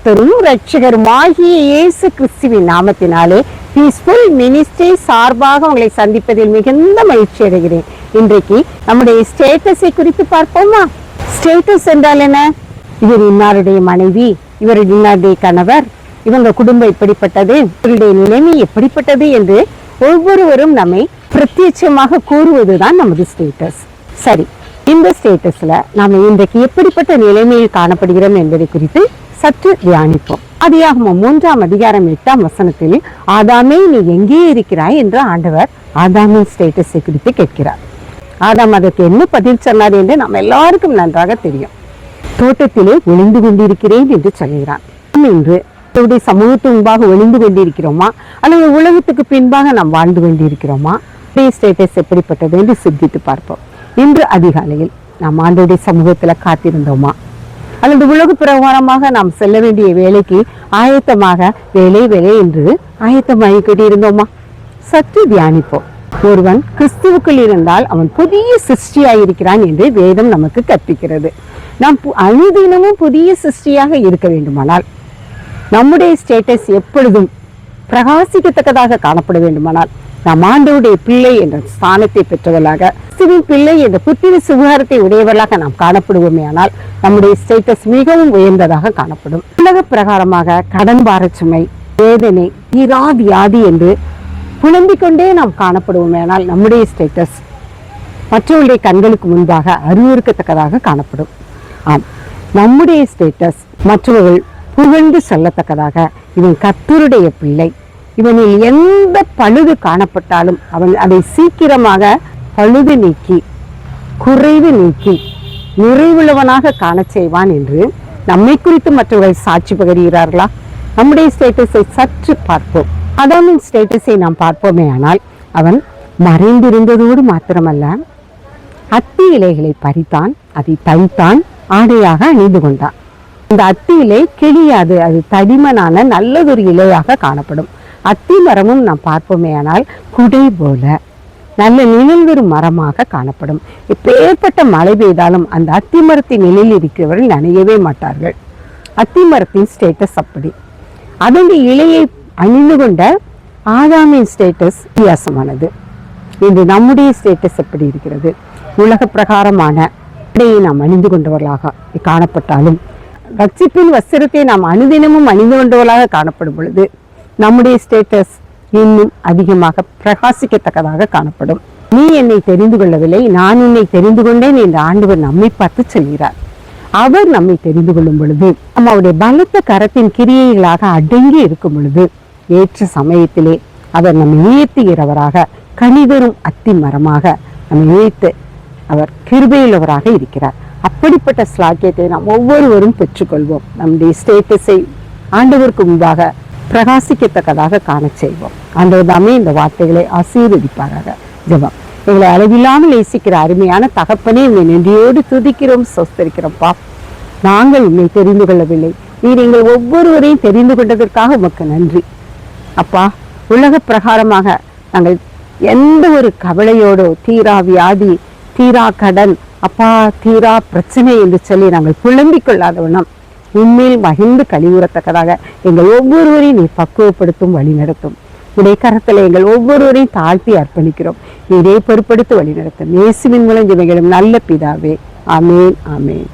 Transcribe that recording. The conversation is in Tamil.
பெரும் ரட்சகருமாகிய இயேசு கிறிஸ்துவின் நாமத்தினாலே பீஸ்ஃபுல் மினிஸ்ட்ரி சார்பாக உங்களை சந்திப்பதில் மிகுந்த மகிழ்ச்சி அடைகிறேன். இன்றைக்கு நம்முடைய ஸ்டேட்டஸை குறித்து பார்ப்போமா? ஸ்டேட்டஸ் என்றால் என்ன? இவர் இன்னாருடைய மனைவி, இவர் இன்னாருடைய கணவர், இவங்க குடும்பம் எப்படிப்பட்டது, இவருடைய நிலைமை எப்படிப்பட்டது என்று ஒவ்வொருவரும் நம்மை பிரத்யட்சமாக கூறுவதுதான் நமது ஸ்டேட்டஸ். சரி, இந்த ஸ்டேட்டஸ்ல நாம இன்றைக்கு எப்படிப்பட்ட நிலைமையில் காணப்படுகிறோம் என்பதை குறித்து சற்று தியானிப்போம். ஆதியாகமம் 3ஆம் அதிகாரம் 8ஆம் வசனத்தில், ஆதாமே நீ எங்கே இருக்கிறாய் என்று ஆண்டவர் ஆதாமின் ஸ்டேட்டஸை குறித்து கேட்கிறார். ஆதாம் அதற்கு என்ன பதில் சொன்னார் என்று நாம் எல்லாருக்கும் நன்றாக தெரியும். தோட்டத்திலே ஒளிந்து கொண்டிருக்கிறேன் என்று சொல்கிறான். இன்று அவருடைய சமூகத்து முன்பாக ஒளிந்து கொண்டிருக்கிறோமா அல்லது உலகத்துக்கு பின்பாக நாம் வாழ்ந்து கொண்டிருக்கிறோமா? ஸ்டேட்டஸ் எப்படிப்பட்டது என்று சிந்தித்து பார்ப்போம். இன்று அதிகாலையில் நாம் ஆண்டவருடைய சமூகத்துல காத்திருந்தோமா அல்லது உலக பிரகாரமாக நாம் செல்ல வேண்டிய வேலைக்கு ஆயத்தமாக வேலை என்று ஆயத்தமாகி கொண்டிருந்தோமா? சற்று தியானிப்போம். ஒருவன் கிறிஸ்துவுக்குள் இருந்தால் அவன் புதிய சிருஷ்டியாயிருக்கிறான் என்று வேதம் நமக்கு கற்பிக்கிறது. நாம் அனுதினமும் புதிய சிருஷ்டியாக இருக்க வேண்டுமானால், நம்முடைய ஸ்டேட்டஸ் எப்பொழுதும் பிரகாசிக்கத்தக்கதாக காணப்பட வேண்டுமானால், நாம் ஆண்டவருடைய பிள்ளை என்ற ஸ்தானத்தை பெற்றவர்களாக, கிறிஸ்துவின் பிள்ளை என்ற புத்திர சுகாரத்தை உடையவர்களாக நாம் காணப்படுவோமே ஆனால் நம்முடைய ஸ்டேட்டஸ் மிகவும் உயர்ந்ததாக காணப்படும். உலக பிரகாரமாக கடன் பார சுமை, வேதனை, தீரா வியாதி என்று புலம்பிக் கொண்டே நாம் காணப்படுவோமே ஆனால் நம்முடைய ஸ்டேட்டஸ் மற்றவர்களுடைய கண்களுக்கு முன்பாக அறிவுறுக்கத்தக்கதாக காணப்படும். ஆம், நம்முடைய ஸ்டேட்டஸ் மற்றவர்கள் புகழ்ந்து சொல்லத்தக்கதாக, இவன் கர்த்தருடைய பிள்ளை, இவனில் எந்த பழுது காணப்பட்டாலும் அவன் அதை சீக்கிரமாக பழுது நீக்கி குறைவு நீக்கி நிறைவுள்ளவனாக காண செய்வான் என்று நம்மை குறித்து மற்றவர்கள் சாட்சி பகர்கிறார்களா? நம்முடைய ஸ்டேட்டஸை சற்று பார்ப்போம். ஆதாமின் ஸ்டேட்டஸை நாம் பார்ப்போமே ஆனால், அவன் மறைந்திருந்ததோடு மாத்திரமல்ல, அத்தி இலைகளை பறித்தான், அதை தைத்தான், ஆடையாக அணிந்து கொண்டான். இந்த அத்தி இலை கிழியாது, அது தடிமனான நல்லதொரு இலையாக காணப்படும். அத்தி மரமும் நாம் பார்ப்போமே ஆனால் குடை போல நல்ல நிழல் வரும் மரமாக காணப்படும். எப்பேற்பட்ட மழை பெய்தாலும் அந்த அத்தி மரத்தின் நிலையில் இருக்கிறவர்கள் நனையவே மாட்டார்கள். அத்தி மரத்தின் ஸ்டேட்டஸ் அப்படி. அதனுடைய இலையை அணிந்து கொண்ட ஆதாமின் ஸ்டேட்டஸ் வித்தியாசமானது. இன்று நம்முடைய ஸ்டேட்டஸ் எப்படி இருக்கிறது? உலக பிரகாரமான இடையை நாம் அணிந்து கொண்டவர்களாக காணப்பட்டாலும், ரட்சிப்பின் வஸ்திரத்தை நாம் அனுதினமும் அணிந்து கொண்டவர்களாக காணப்படும் பொழுது நம்முடைய ஸ்டேட்டஸ் இன்னும் அதிகமாக பிரகாசிக்கத்தக்கதாக காணப்படும். நீ என்னை தெரிந்து கொள்ளவில்லை, நான் உன்னை தெரிந்து கொண்டேன் என்று ஆண்டவர் நம்மை பார்த்து சொல்கிறார். அவர் நம்மை தெரிந்து கொள்ளும் பொழுது, நம்ம அவருடைய பலத்த கரத்தின் கிரியைகளாக அடங்கி இருக்கும் பொழுது, ஏற்ற சமயத்திலே அவர் நம்மை உயர்த்துகிறவராக, கனிதரும் அத்தி மரமாக நம்மை உயர்த்து அவர் கிருபையுள்ளவராக இருக்கிறார். அப்படிப்பட்ட ஸ்லாக்கியத்தை நாம் ஒவ்வொருவரும் பெற்றுக்கொள்வோம். நம்முடைய ஸ்டேட்டஸை ஆண்டவருக்கு முன்பாக பிரகாசிக்கத்தக்கதாக காண செய்வோம். ஆண்டவர் தாமே இந்த வார்த்தைகளை ஆசீர்வதிப்பாராக. ஜெபம். எங்களை அளவில்லாமல் நேசிக்கிற அருமையான தகப்பனே, உன்னை நன்றியோடு துதிக்கிறோம், சொஸ்தரிக்கிறோம்ப்பா. நாங்கள் உன்னை தெரிந்து கொள்ளவில்லை, நீர் எங்கள் ஒவ்வொருவரையும் தெரிந்து கொண்டதற்காக உமக்கு நன்றி அப்பா. உலக பிரகாரமாக நாங்கள் எந்த ஒரு கவலையோடோ, தீரா வியாதி, தீரா கடன், அப்பா தீரா பிரச்சனை என்று சொல்லி நாங்கள் புலம்பிக் கொள்ளாதவனம் உண்மையில் மகிழ்ந்து கழிவுறத்தக்கதாக எங்கள் ஒவ்வொருவரையும் நீ பக்குவப்படுத்தும், வழி நடத்தும். உடைய கரத்தில் எங்கள் ஒவ்வொருவரையும் தாழ்த்தி அர்ப்பணிக்கிறோம். நீரே பொறுப்படுத்தி வழி நடத்தும். இயேசுவின் மூலம் ஜெபங்களும் நல்ல பிதாவே. ஆமேன், ஆமேன்.